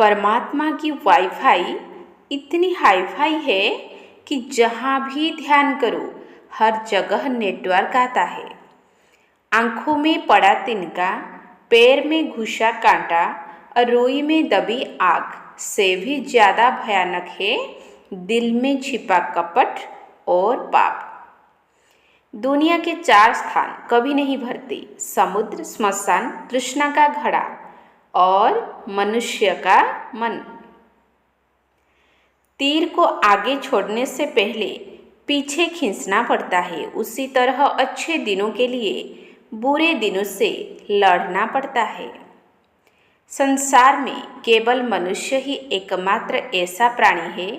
परमात्मा की वाईफाई इतनी हाईफाई है कि जहाँ भी ध्यान करो हर जगह नेटवर्क आता है। आंखों में पड़ा तिनका, पैर में घुसा कांटा और रुई में दबी आग से भी ज़्यादा भयानक है दिल में छिपा कपट और पाप। दुनिया के 4 स्थान कभी नहीं भरते: समुद्र, श्मशान, तृष्णा का घड़ा और मनुष्य का मन। तीर को आगे छोड़ने से पहले पीछे खींचना पड़ता है, उसी तरह अच्छे दिनों के लिए बुरे दिनों से लड़ना पड़ता है। संसार में केवल मनुष्य ही एकमात्र ऐसा प्राणी है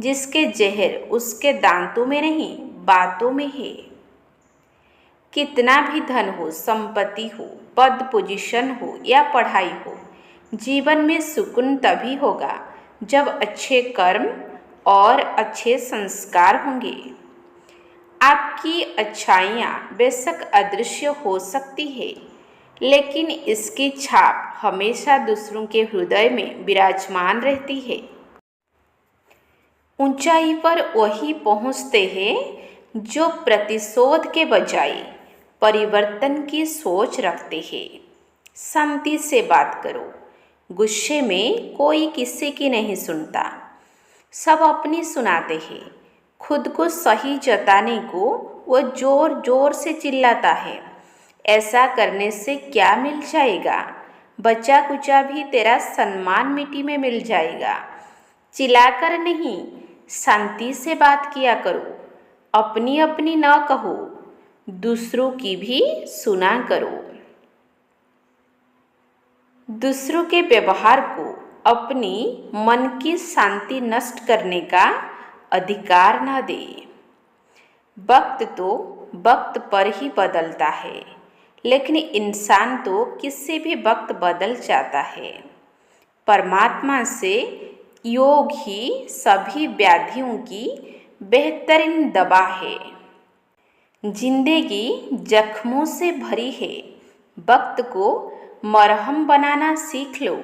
जिसके जहर उसके दांतों में नहीं, बातों में है। कितना भी धन हो, संपत्ति हो, पद पोजीशन हो या पढ़ाई हो, जीवन में सुकून तभी होगा जब अच्छे कर्म और अच्छे संस्कार होंगे। आपकी अच्छाइयाँ बेशक अदृश्य हो सकती है, लेकिन इसकी छाप हमेशा दूसरों के हृदय में विराजमान रहती है। ऊंचाई पर वही पहुँचते हैं जो प्रतिशोध के बजाय परिवर्तन की सोच रखते हैं। शांति से बात करो, गुस्से में कोई किसी की नहीं सुनता, सब अपनी सुनाते हैं। खुद को सही जताने को वो जोर जोर से चिल्लाता है। ऐसा करने से क्या मिल जाएगा? बचा कुचा भी तेरा सम्मान मिट्टी में मिल जाएगा। चिल्लाकर नहीं, शांति से बात किया करो। अपनी अपनी न कहो, दूसरों की भी सुना करो। दूसरों के व्यवहार को अपनी मन की शांति नष्ट करने का अधिकार न दे। वक्त तो वक्त पर ही बदलता है, लेकिन इंसान तो किसी भी वक्त बदल जाता है। परमात्मा से योग ही सभी व्याधियों की बेहतरीन दवा है। जिंदगी जख्मों से भरी है, वक्त को मरहम बनाना सीख लो।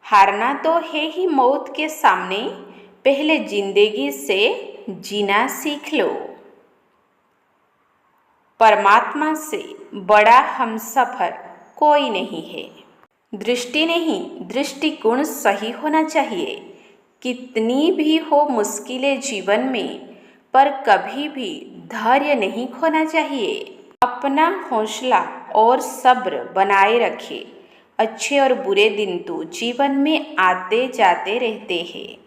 हारना तो है ही मौत के सामने, पहले जिंदगी से जीना सीख लो। परमात्मा से बड़ा हमसफर कोई नहीं है। दृष्टि नहीं, दृष्टिकोण सही होना चाहिए। कितनी भी हो मुश्किलें जीवन में, पर कभी भी धैर्य नहीं खोना चाहिए। अपना हौसला और सब्र बनाए रखे। अच्छे और बुरे दिन तो जीवन में आते जाते रहते हैं।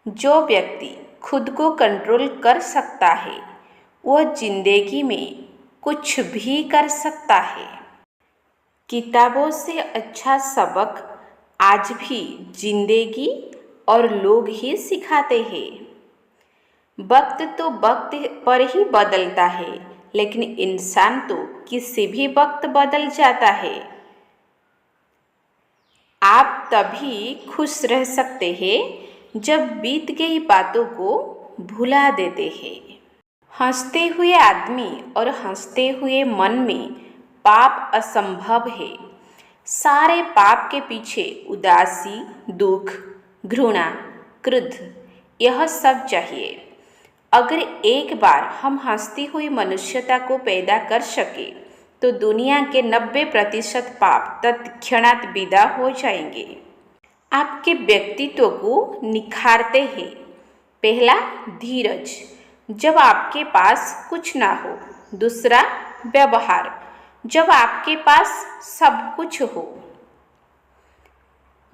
जो व्यक्ति खुद को कंट्रोल कर सकता है, वह जिंदगी में कुछ भी कर सकता है। किताबों से अच्छा सबक आज भी जिंदगी और लोग ही सिखाते हैं। वक्त तो वक्त पर ही बदलता है, लेकिन इंसान तो किसी भी वक्त बदल जाता है। आप तभी खुश रह सकते हैं जब बीत गई बातों को भुला देते हैं। हंसते हुए आदमी और हंसते हुए मन में पाप असंभव है। सारे पाप के पीछे उदासी, दुख, घृणा, क्रोध, यह सब चाहिए। अगर एक बार हम हंसती हुई मनुष्यता को पैदा कर सके, तो दुनिया के 90% पाप तत्क्षणात विदा हो जाएंगे। आपके व्यक्तित्व को निखारते हैं। पहला, धीरज, जब आपके पास कुछ ना हो। दूसरा, व्यवहार, जब आपके पास सब कुछ हो।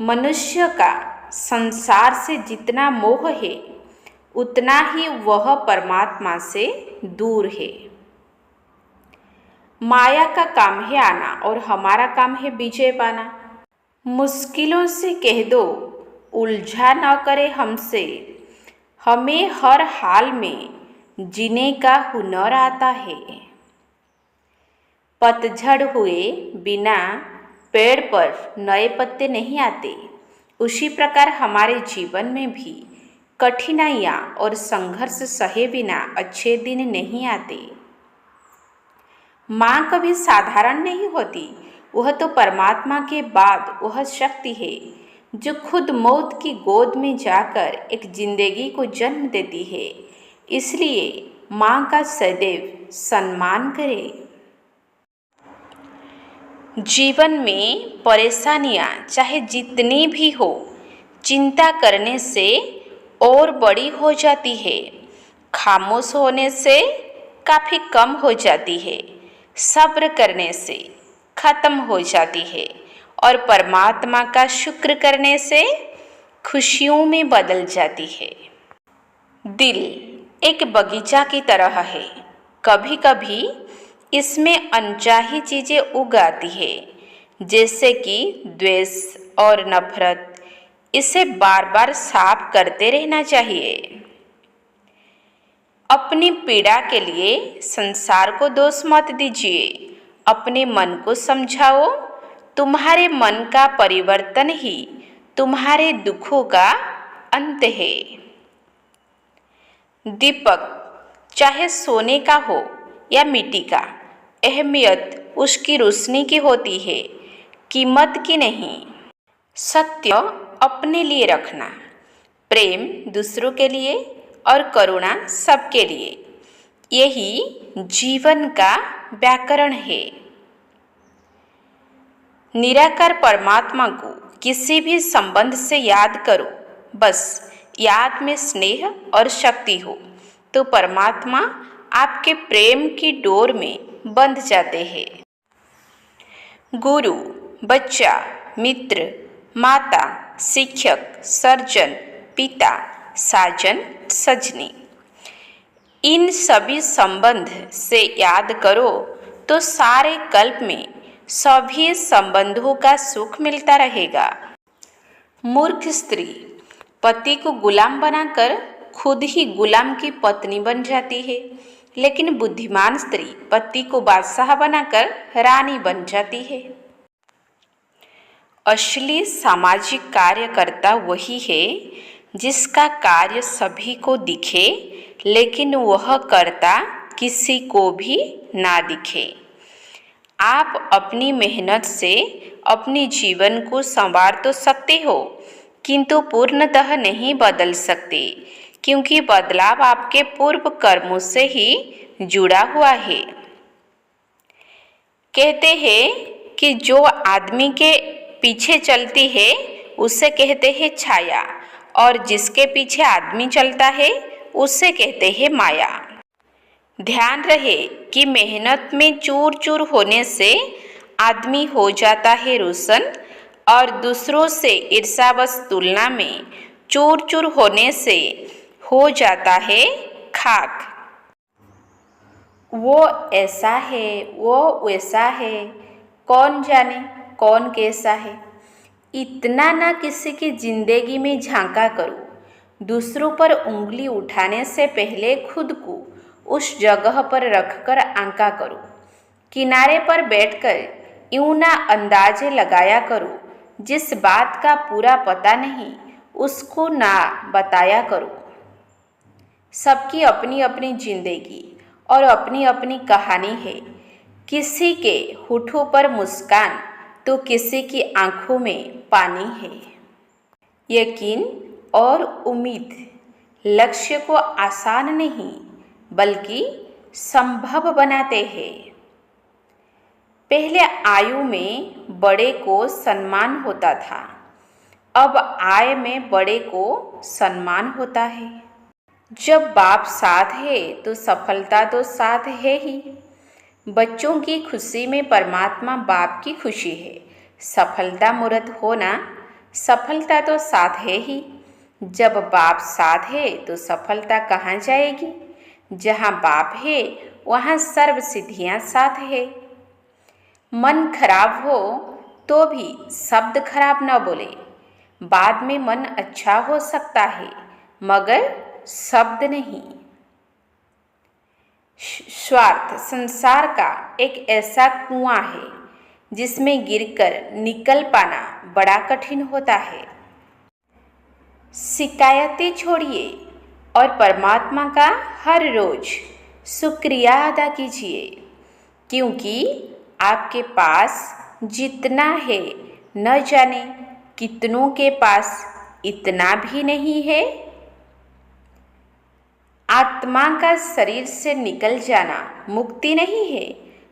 मनुष्य का संसार से जितना मोह है, उतना ही वह परमात्मा से दूर है। माया का काम है आना और हमारा काम है विजय पाना। मुश्किलों से कह दो, उलझा न करे हमसे, हमें हर हाल में जीने का हुनर आता है। पतझड़ हुए बिना पेड़ पर नए पत्ते नहीं आते, उसी प्रकार हमारे जीवन में भी कठिनाइयाँ और संघर्ष सहे बिना अच्छे दिन नहीं आते। माँ कभी साधारण नहीं होती, वह तो परमात्मा के बाद वह शक्ति है जो खुद मौत की गोद में जाकर एक जिंदगी को जन्म देती है। इसलिए माँ का सदैव सम्मान करें। जीवन में परेशानियाँ चाहे जितनी भी हो, चिंता करने से और बड़ी हो जाती है, खामोश होने से काफ़ी कम हो जाती है, सब्र करने से ख़त्म हो जाती है और परमात्मा का शुक्र करने से खुशियों में बदल जाती है। दिल एक बगीचा की तरह है। कभी कभी इसमें अनचाही चीज़ें उग आती है, जैसे कि द्वेष और नफरत। इसे बार बार साफ करते रहना चाहिए। अपनी पीड़ा के लिए संसार को दोष मत दीजिए। अपने मन को समझाओ। तुम्हारे मन का परिवर्तन ही तुम्हारे दुखों का अंत है। दीपक चाहे सोने का हो या मिट्टी का, अहमियत उसकी रोशनी की होती है, कीमत की नहीं। सत्य अपने लिए रखना, प्रेम दूसरों के लिए और करुणा सबके लिए, यही जीवन का व्याकरण है। निराकार परमात्मा को किसी भी संबंध से याद करो। बस याद में स्नेह और शक्ति हो तो परमात्मा आपके प्रेम की डोर में बंध जाते हैं। गुरु, बच्चा, मित्र, माता, शिक्षक, सर्जन, पिता, साजन, सजनी, इन सभी संबंध से याद करो तो सारे कल्प में सभी संबंधों का सुख मिलता रहेगा। मूर्ख स्त्री पति को गुलाम बनाकर खुद ही गुलाम की पत्नी बन जाती है, लेकिन बुद्धिमान स्त्री पति को बादशाह बनाकर रानी बन जाती है। असली सामाजिक कार्यकर्ता वही है जिसका कार्य सभी को दिखे, लेकिन वह कर्ता किसी को भी ना दिखे। आप अपनी मेहनत से अपने जीवन को संवार तो सकते हो, किंतु पूर्णतः नहीं बदल सकते, क्योंकि बदलाव आपके पूर्व कर्मों से ही जुड़ा हुआ है। कहते हैं कि जो आदमी के पीछे चलती है उसे कहते हैं छाया, और जिसके पीछे आदमी चलता है उसे कहते हैं माया। ध्यान रहे कि मेहनत में चूर चूर होने से आदमी हो जाता है रोशन, और दूसरों से ईर्ष्यावश तुलना में चूर चूर होने से हो जाता है खाक। वो ऐसा है, वो वैसा है, कौन जाने कौन कैसा है। इतना ना किसी की जिंदगी में झांका करो। दूसरों पर उंगली उठाने से पहले खुद को उस जगह पर रखकर आंका करो। किनारे पर बैठकर यूं ना अंदाजे लगाया करो। जिस बात का पूरा पता नहीं उसको ना बताया करो। सबकी अपनी अपनी जिंदगी और अपनी अपनी कहानी है। किसी के होठों पर मुस्कान तो किसी की आंखों में पानी है। यकीन और उम्मीद लक्ष्य को आसान नहीं बल्कि संभव बनाते हैं। पहले आयु में बड़े को सम्मान होता था, अब आय में बड़े को सम्मान होता है। जब बाप साथ है तो सफलता तो साथ है ही। बच्चों की खुशी में परमात्मा बाप की खुशी है। सफलता मूर्त होना, सफलता तो साथ है ही। जब बाप साथ है तो सफलता कहाँ जाएगी। जहाँ बाप है वहाँ सर्व सिद्धियाँ साथ है। मन खराब हो तो भी शब्द खराब न बोले। बाद में मन अच्छा हो सकता है मगर शब्द नहीं। स्वार्थ संसार का एक ऐसा कुआं है जिसमें गिरकर निकल पाना बड़ा कठिन होता है। शिकायतें छोड़िए और परमात्मा का हर रोज शुक्रिया अदा कीजिए, क्योंकि आपके पास जितना है न जाने कितनों के पास इतना भी नहीं है। आत्मा का शरीर से निकल जाना मुक्ति नहीं है,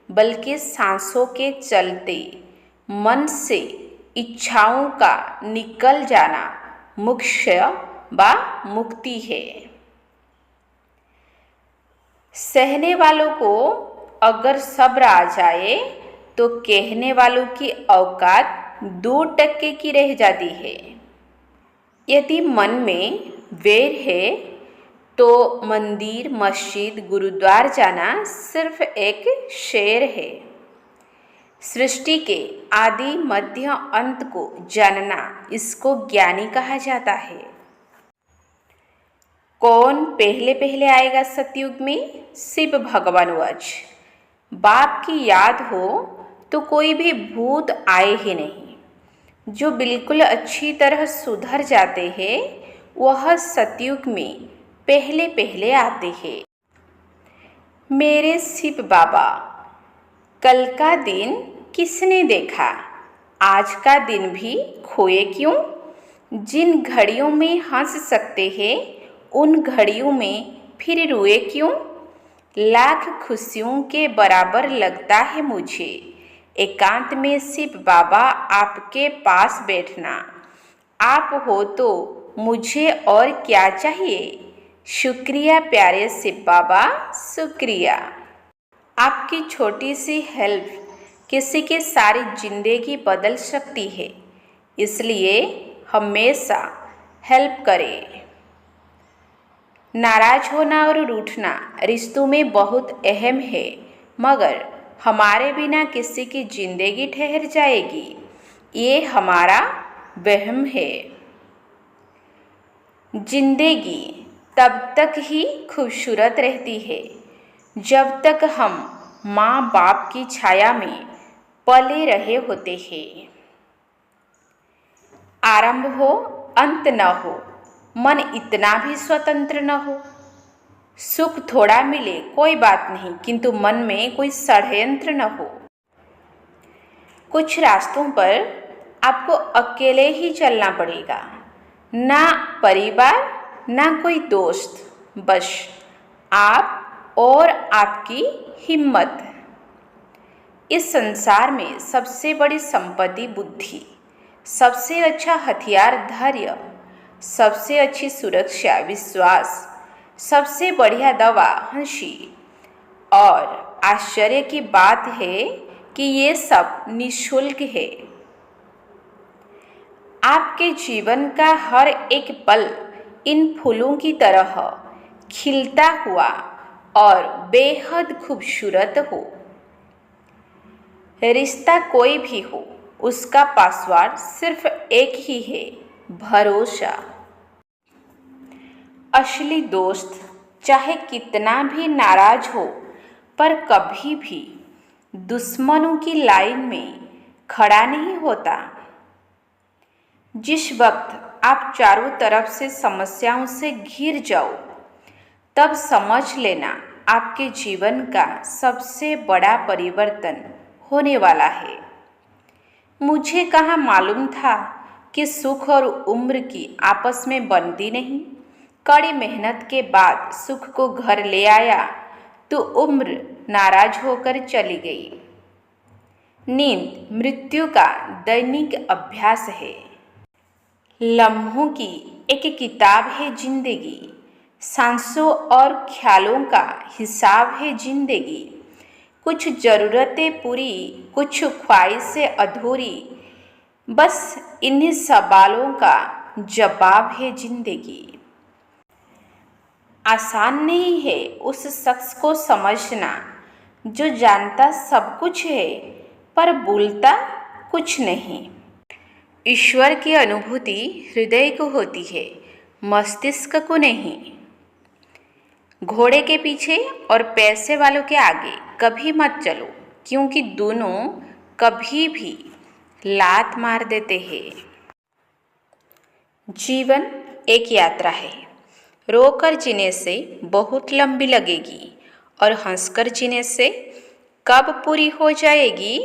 बल्कि सांसों के चलते मन से इच्छाओं का निकल जाना मोक्ष व मुक्ति है। सहने वालों को अगर सब्र आ जाए तो कहने वालों की औकात 2% की रह जाती है। यदि मन में वैर है तो मंदिर, मस्जिद, गुरुद्वार जाना सिर्फ एक शेर है। सृष्टि के आदि, मध्य, अंत को जानना इसको ज्ञानी कहा जाता है। कौन पहले पहले आएगा सतयुग में? शिव भगवान वच। बाप की याद हो तो कोई भी भूत आए ही नहीं। जो बिल्कुल अच्छी तरह सुधर जाते हैं वह सतयुग में पहले पहले आते हैं। मेरे शिव बाबा, कल का दिन किसने देखा? आज का दिन भी खोए क्यों? जिन घड़ियों में हंस सकते हैं उन घड़ियों में फिर रोए क्यों? लाख खुशियों के बराबर लगता है मुझे एकांत में शिव बाबा आपके पास बैठना। आप हो तो मुझे और क्या चाहिए? शुक्रिया प्यारे शिव बाबा, शुक्रिया। आपकी छोटी सी हेल्प किसी की सारी जिंदगी बदल सकती है, इसलिए हमेशा हेल्प करें। नाराज होना और रूठना रिश्तों में बहुत अहम है, मगर हमारे बिना किसी की जिंदगी ठहर जाएगी, ये हमारा वहम है। जिंदगी तब तक ही खूबसूरत रहती है जब तक हम माँ बाप की छाया में पले रहे होते हैं। आरंभ हो अंत न हो, मन इतना भी स्वतंत्र न हो। सुख थोड़ा मिले कोई बात नहीं, किंतु मन में कोई षड्यंत्र न हो। कुछ रास्तों पर आपको अकेले ही चलना पड़ेगा, ना परिवार ना कोई दोस्त, बस आप और आपकी हिम्मत। इस संसार में सबसे बड़ी संपत्ति बुद्धि, सबसे अच्छा हथियार धैर्य, सबसे अच्छी सुरक्षा विश्वास, सबसे बढ़िया दवा हंसी। और आश्चर्य की बात है कि ये सब निःशुल्क है। आपके जीवन का हर एक पल इन फूलों की तरह खिलता हुआ और बेहद खूबसूरत हो। रिश्ता कोई भी हो, उसका पासवर्ड सिर्फ एक ही है, भरोसा। असली दोस्त चाहे कितना भी नाराज हो, पर कभी भी दुश्मनों की लाइन में खड़ा नहीं होता। जिस वक्त आप चारों तरफ से समस्याओं से घिर जाओ, तब समझ लेना आपके जीवन का सबसे बड़ा परिवर्तन होने वाला है। मुझे कहाँ मालूम था कि सुख और उम्र की आपस में बनती नहीं। कड़ी मेहनत के बाद सुख को घर ले आया तो उम्र नाराज होकर चली गई। नींद मृत्यु का दैनिक अभ्यास है। लम्हों की एक किताब है जिंदगी, सांसों और ख्यालों का हिसाब है जिंदगी। कुछ ज़रूरतें पूरी, कुछ ख्वाहिशें अधूरी, बस इन्हीं सवालों का जवाब है जिंदगी। आसान नहीं है उस शख्स को समझना जो जानता सब कुछ है पर बोलता कुछ नहीं। ईश्वर की अनुभूति हृदय को होती है, मस्तिष्क को नहीं। घोड़े के पीछे और पैसे वालों के आगे कभी मत चलो, क्योंकि दोनों कभी भी लात मार देते हैं। जीवन एक यात्रा है, रोकर जीने से बहुत लंबी लगेगी और हंसकर जीने से कब पूरी हो जाएगी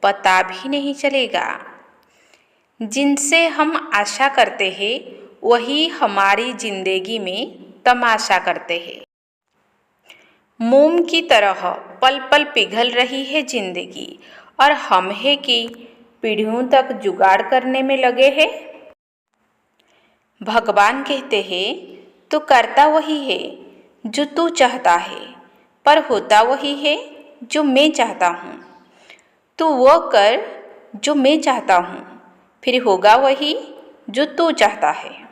पता भी नहीं चलेगा। जिनसे हम आशा करते हैं वही हमारी जिंदगी में तमाशा करते हैं। मोम की तरह पल पल पिघल रही है जिंदगी और हम है कि पीढ़ियों तक जुगाड़ करने में लगे हैं। भगवान कहते हैं तो करता वही है जो तू चाहता है, पर होता वही है जो मैं चाहता हूँ। तू वो कर जो मैं चाहता हूँ, फिर होगा वही जो तू चाहता है।